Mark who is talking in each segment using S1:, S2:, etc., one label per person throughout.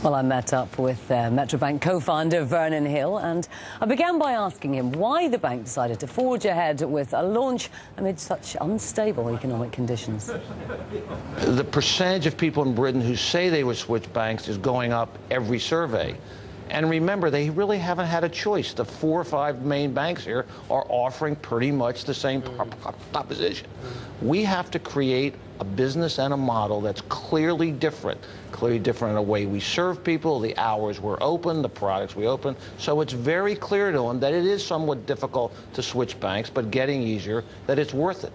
S1: Well, I met up with Metro Bank co-founder Vernon Hill, and I began by asking him why the bank decided to forge ahead with a launch amid such unstable economic conditions.
S2: The percentage of people in Britain who say they would switch banks is going up every survey. And remember, they really haven't had a choice. The 4 or 5 main banks here are offering pretty much the same proposition. We have to create a business and a model that's clearly different in the way we serve people, the hours we're open, the products we open. So it's very clear to them that it is somewhat difficult to switch banks, but getting easier, that it's worth it.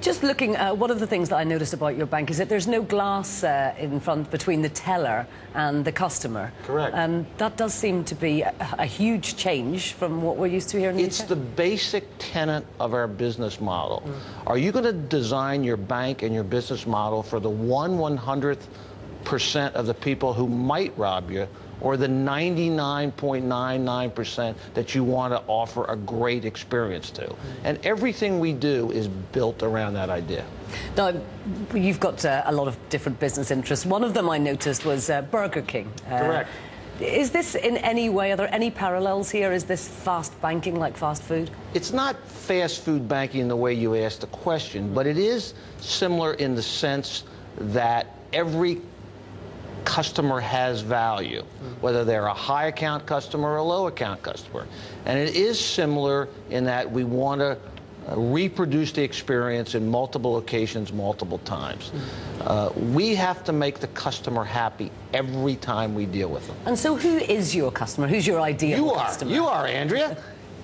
S1: Just looking at one of the things that I noticed about your bank is that there's no glass in front between the teller and the customer.
S2: Correct.
S1: That does seem to be a huge change from what we're used to here in the UK.
S2: It's the basic tenet of our business model. Are you going to design your bank and your business model for the 1/100th% of the people who might rob you, or the 99.99% that you want to offer a great experience to? And everything we do is built around that idea.
S1: Now, you've got a lot of different business interests. One of them I noticed was Burger King.
S2: Correct.
S1: Is this in any way, are there any parallels here? Is this fast banking like fast food?
S2: It's not fast food banking in the way you asked the question, but it is similar in the sense that every customer has value, whether they're a high account customer or a low account customer. And it is similar in that we want to reproduce the experience in multiple locations, multiple times. We have to make the customer happy every time we deal with them.
S1: And so who is your customer? Who's your ideal customer?
S2: You are, Andrea.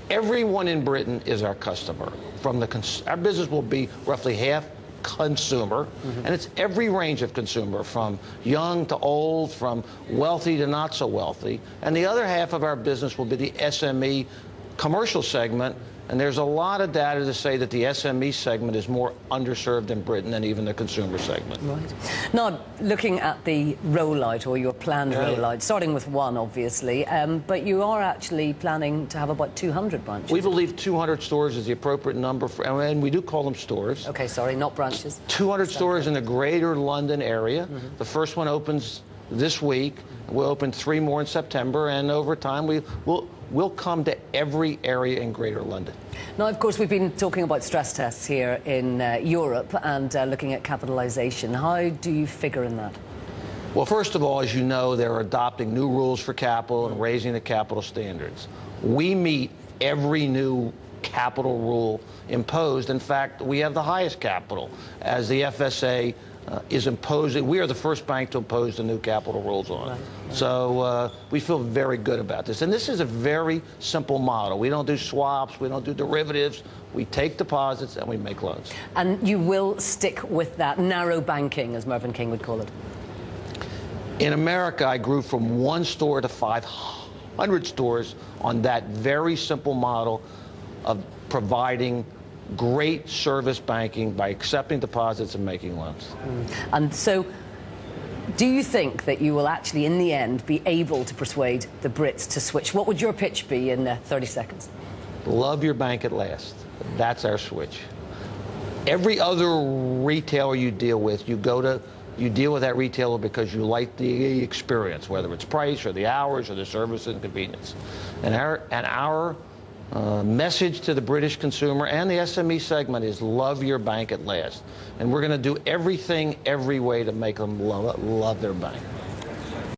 S2: Everyone in Britain is our customer. Our business will be roughly half consumer, and it's every range of consumer, from young to old, from wealthy to not so wealthy. And the other half of our business will be the SME commercial segment, and there's a lot of data to say that the SME segment is more underserved in Britain than even the consumer segment.
S1: Right. Now, looking at the rollout, or your planned rollout, starting with 1, obviously, but you are actually planning to have about 200 branches.
S2: We believe 200 stores is the appropriate number, and we do call them stores.
S1: Okay, sorry, not branches.
S2: 200 stores in the greater London area. The first one opens this week. We'll open 3 more in September, and over time we'll come to every area in Greater London.
S1: Now, of course, we've been talking about stress tests here in Europe and looking at capitalisation. How do you figure in that?
S2: Well, first of all, as you know, they're adopting new rules for capital and raising the capital standards. We meet every new capital rule imposed. In fact, we have the highest capital, as the FSA is imposing. We are the first bank to impose the new capital rules on it. Right. So we feel very good about this. And this is a very simple model. We don't do swaps, we don't do derivatives. We take deposits and we make loans. And
S1: you will stick with that narrow banking, as Mervyn King would call it?
S2: In America, I grew from 1 store to 500 stores on that very simple model of providing great service banking by accepting deposits and making loans.
S1: And so, do you think that you will actually, in the end, be able to persuade the Brits to switch? What would your pitch be in 30 seconds?
S2: Love your bank at last. That's our switch. Every other retailer you deal with, you deal with that retailer because you like the experience, whether it's price or the hours or the service and convenience. And our message to the British consumer and the SME segment is love your bank at last. And we're going to do everything, every way to make them love their bank.